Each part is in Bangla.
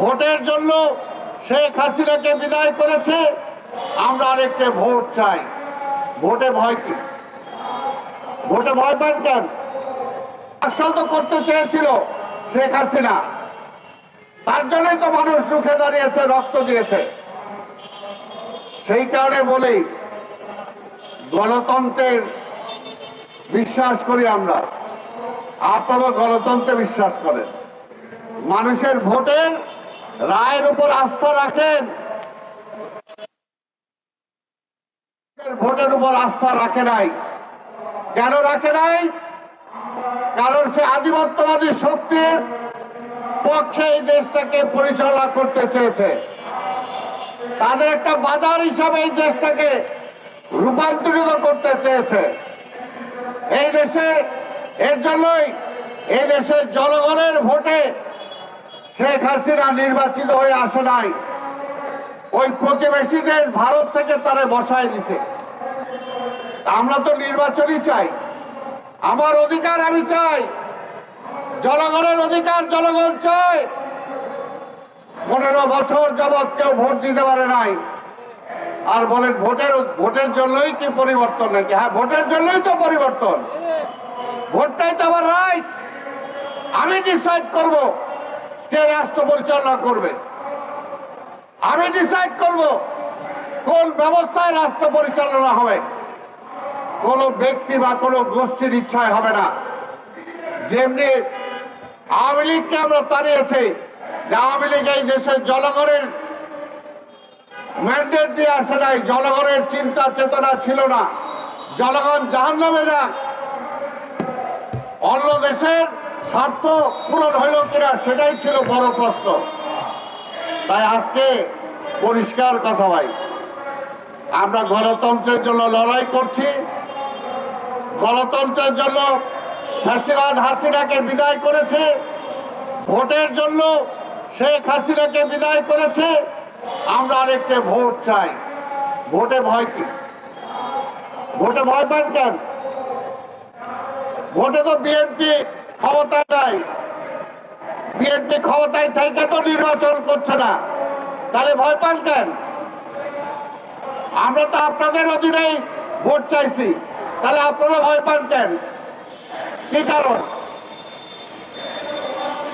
ভোটের জন্য শেখ হাসিনাকে বিদায় করেছে। আমরা আরেকটা ভোট চাই। ভোটে ভয় কি? ভোটে ভয় পান কেন? আসল তো করতে চেয়েছিল শেখ হাসিনা, তার জন্যই তো মানুষ রুখে দাঁড়িয়েছে, রক্ত দিয়েছে। সেই কারণে বলি, গণতন্ত্রের বিশ্বাস করি আমরা। আপনারা গণতন্ত্রে বিশ্বাস করেন, মানুষের ভোটের রায়ের উপর আস্থা রাখেন। ভোটের উপর আস্থা রাখে নাই। কেন রাখে নাই? কারণ সে আধিপত্যবাদী শক্তির পক্ষে এই দেশটাকে পরিচালনা করতে চেয়েছে। তাদের একটা বাজার হিসাবে এই দেশটাকে রূপান্তরিত করতে চেয়েছে। এই দেশে এর জন্যই এই দেশের জনগণের ভোটে শেখ হাসিনা নির্বাচিত হয়ে আসে নাই। ওই প্রতিবেশী দেশ ভারত থেকে তারা বসায় দিছে। আমরা তো নির্বাচনই চাই। আমার অধিকার আমি চাই, জনগণের অধিকার জনগণ চায়। 15 বছর যাবৎ কেউ ভোট দিতে পারে নাই, আর বলেন ভোটের জন্যই কি পরিবর্তন নাকি? হ্যাঁ, ভোটের জন্যই তো পরিবর্তন। ভোটটাই তো আমার রাইট। আমি ডিসাইড করব কে রাষ্ট্র পরিচালনা করবে। আমি ডিসাইড করব কোন ব্যবস্থায় রাষ্ট্র পরিচালনা হবে। কোন ব্যক্তি বা কোন গোষ্ঠীর ইচ্ছায় হবে না। যেমনি আওয়ামী লীগকে আমরা তাড়িয়েছি, যে আওয়ামী লীগ এই দেশের জনগণের ম্যান্ডেট দিয়ে আসে নাই, জনগণের চিন্তা চেতনা ছিল না। জনগণ জাহান্নামে যাক, অন্য দেশের স্বার্থ পূরণ হইল কিনা সেটাই ছিল বড় প্রশ্ন। তাই আজকে পরিষ্কার কথা ভাই, আমরা গণতন্ত্রের জন্য লড়াই করছি। গণতন্ত্রের জন্য ফ্যাসিবাদ হাসিনাকে বিদায় করেছে। ভোটের জন্য শেখ হাসিনাকে বিদায় করেছে। আমরা আরেকটা ভোট চাই। ভোটে ভয় কি? ভোটে ভয় পান কেন? ভোটে তো বিএনপি ক্ষমতায় নাই। বিএনপি ক্ষমতায় থেকে তো নির্বাচন করছে না, তাহলে ভয় পান কেন? আমরা তো আপনাদের অধীনেই ভোট চাইছি, তাহলে আপনারা ভয় পান কেন? কি কারণ?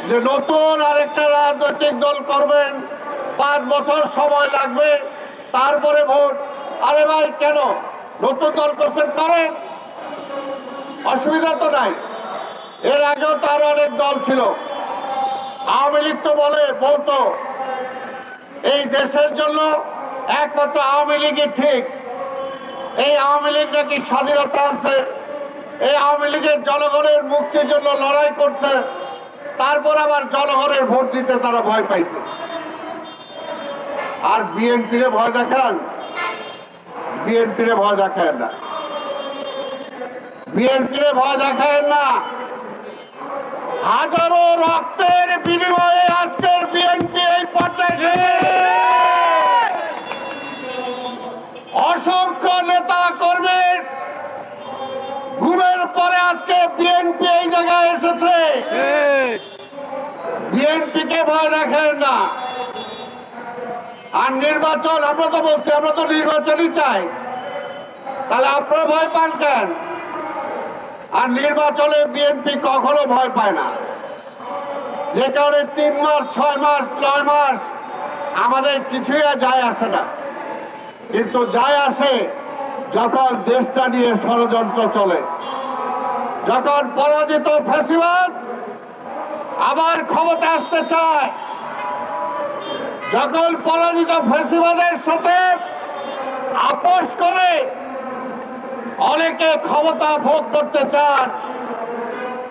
যে নতুন আরেকটা রাজনৈতিক দল করবেন, 5 বছর সময় লাগবে, তারপরে ভোট। আরে ভাই, কেন নতুন দল করছেন? করেন, অসুবিধা তো নাই। এর আগেও তার অনেক দল ছিল। আওয়ামী লীগ তো বলতো এই দেশের জন্য একমাত্র আওয়ামী লীগই ঠিক। এই আওয়ামী লীগ নাকি স্বাধীনতা আছে, এই আওয়ামী লীগের জনগণের মুক্তির জন্য লড়াই করতে, তারপর আবার জনগণের ভোট দিতে তারা ভয় পাইছে। আর বিএনপিরে ভয় দেখান? বিএনপিরে ভয় দেখায় না, বিএনপিরে ভয় দেখায় না। হাজারো রক্তের বিনিময়ে আজকের বিএনপি এই পর্যায়ে, অসংখ্য নেতা কর্মীর ঘুমের পরে আজকে বিএনপি এই জায়গায় এসেছে। বিএনপিকে ভয় দেখেন না। আর নির্বাচন, আমরা তো বলছি আমরা তো নির্বাচনই চাই, তাহলে আপনারা ভয় পান কেন? আর নির্বাচনে বিএনপি কখনো ভয় পায় না। যে কারণে 3 মাস 6 মাস 9 মাস আমাদের কিছুই যায় আসে না। কিন্তু যায় আসে যখন দেশটা নিয়ে ষড়যন্ত্র চলে, যখন পরাজিত ফ্যাসিবাদ আবার ক্ষমতা আসতে চায়, যখন পরাজিত ফ্যাসিবাদের সাথে আপোষ করে অনেকে ক্ষমতা ভোগ করতে চান,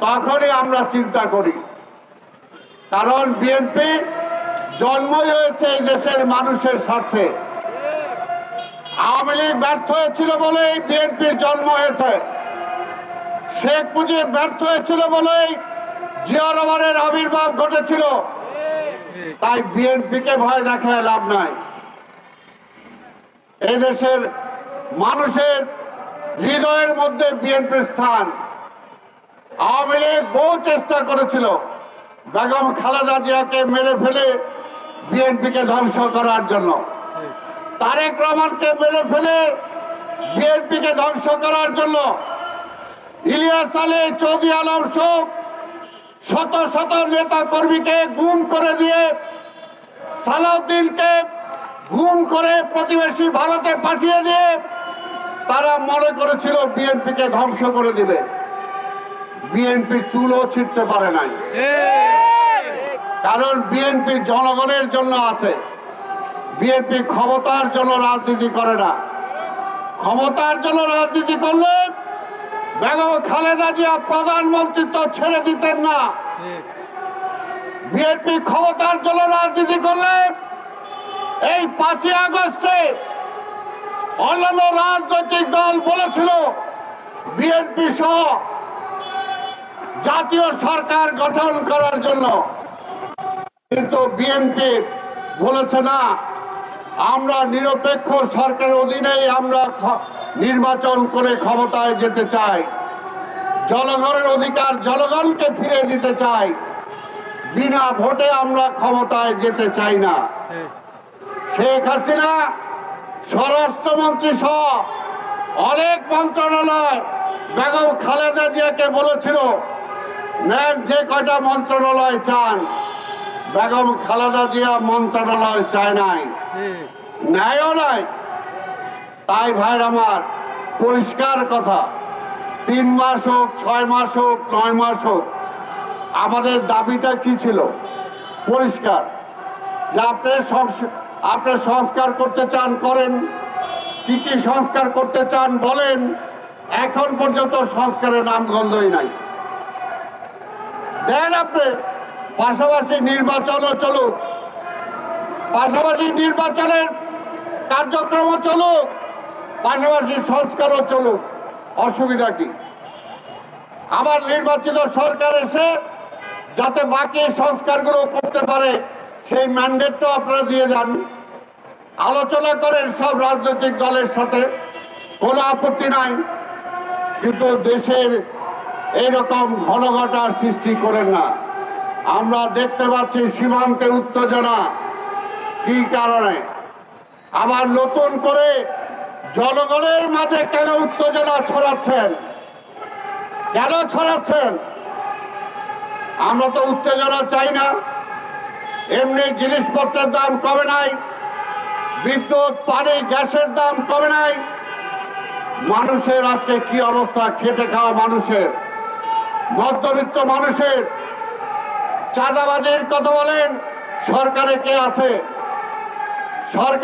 তখনই আমরা চিন্তা করি। কারণ বিএনপি জন্মই হয়েছে এই দেশের মানুষের স্বার্থে। আওয়ামী লীগ ব্যর্থ হয়েছিল বলেই বিএনপির জন্ম হয়েছে। শেখ মুজিব ব্যর্থ হয়েছিল বলেই জিয়া রহমানের আবির্ভাব ঘটেছিল। তাই বিএনপিকে ভয় দেখায় লাভ নাই। এই দেশের মানুষের হৃদয়ের মধ্যে বিএনপির স্থান। আওয়ামী লীগ বহু চেষ্টা করেছিল বেগম খালেদা জিয়াকে মেরে ফেলে বিএনপিকে ধ্বংস করার জন্য, তারেক রহমানকে মেরে ফেলে বিএনপিকে ধ্বংস করার জন্য ইলিয়াস আলী, চৌধুরী আলম সহ শত শত নেতা কর্মীকে গুম করে দিয়ে, সালাউদ্দিনকে গুম করে প্রতিবেশী ভারতে পাঠিয়ে দিয়ে তারা মনে করেছিল বিএনপিকে ধ্বংস করে দিবে। বিএনপি চুলও ছিঁড়তে পারে নাই, কারণ বিএনপি জনগণের জন্য আছে। বিএনপি ক্ষমতার জন্য রাজনীতি করে না। ক্ষমতার জন্য রাজনীতি করলে বেগম খালেদা জিয়া প্রধানমন্ত্রিত্ব ছেড়ে দিতেন না। বিএনপি ক্ষমতার জন্য রাজনীতি করলে এই 5ই আগস্টে অন্যান্য রাজনৈতিক দল বলেছিল বিএনপি সহ জাতীয় সরকার গঠন করার জন্য, কিন্তু বিএনপি বলেছে না, আমরা নিরপেক্ষ সরকারের অধীনেই আমরা নির্বাচন করে ক্ষমতায় যেতে চাই, জনগণের অধিকার জনগণকে ফিরে দিতে চাই, বিনা ভোটে আমরা ক্ষমতায় যেতে চাই না। শেখ হাসিনা স্বরাষ্ট্রমন্ত্রী সহ অনেক মন্ত্রণালয় বেগম খালেদা জিয়াকে বলেছিল নেন যে কয়টা মন্ত্রণালয় চান। বেগম খালেদা জিয়া মন্ত্রণালয় চায় নাই, ন্যায়ও নাই। তাই ভাইর আমার, পরিষ্কার কথা, 3 মাস হোক, 6 মাস হোক, 9 মাস হোক, আমাদের দাবিটা কি ছিল? পরিষ্কার, যে আপনি সংস্কার করতে চান করেন, কি কি সংস্কার করতে চান বলেন। এখন পর্যন্ত সংস্কারের নামগন্ধই নাই। দেন আপনি, পাশাপাশি নির্বাচনও চলুক, পাশাপাশি নির্বাচনের কার্যক্রমও চলুক, পাশাপাশি সংস্কারও চলুক, অসুবিধা কি? আবার নির্বাচিত সরকার এসে যাতে বাকি সংস্কারগুলো করতে পারে সেই ম্যান্ডেটটাও আপনারা দিয়ে যান। আলোচনা করেন সব রাজনৈতিক দলের সাথে, কোনো আপত্তি নাই, কিন্তু দেশের এইরকম ঘনঘটার সৃষ্টি করেন না। আমরা দেখতে পাচ্ছি সীমান্তে উত্তেজনা, কি কারণে? আবার নতুন করে জনগণের মাঝে কেন উত্তেজনা ছড়াচ্ছেন? কেন ছড়াচ্ছেন? আমরা তো উত্তেজনা চাই না। এমনি জিনিসপত্রের দাম কমে নাই, বিদ্যুৎ, পানি, গ্যাসের দাম কমে নাই। মানুষের আজকে কি অবস্থা? খেটে খাওয়া মানুষের, মধ্যবিত্ত মানুষের। চাঁদাবাজির কথা বলেন, সরকারে কে আছে? সরকার